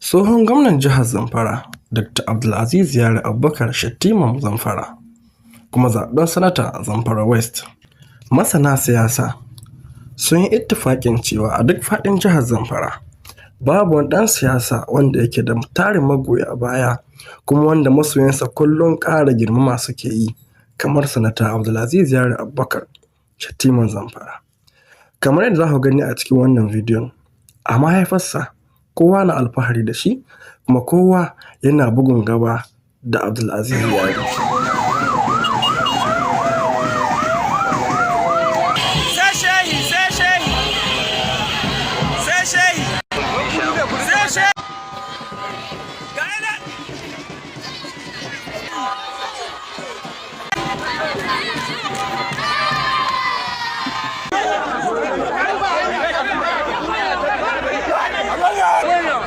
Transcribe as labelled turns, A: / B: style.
A: Tsohon gwamnan jihar Zamfara, Dr. Abdulaziz Yari Abubakar Shettiman Zamfara, kuma zaɓen sanata a Zamfara West. Masana siyasa sun yi ittifaƙin cewa a duk faɗin jihar Zamfara babu wani ɗan siyasa wanda yake da tarin magoya baya kuma wanda masoyansa kullum ƙara girmama suke yi kamar sanata Abdulaziz Yari Abubakar Shettiman Zamfara. Kamar yadda za ku gani a cikin wannan bidiyon, a mahaifarsa kowa na alfahari da shi kuma kowa yana bugun gaba da Abdulaziz Yari.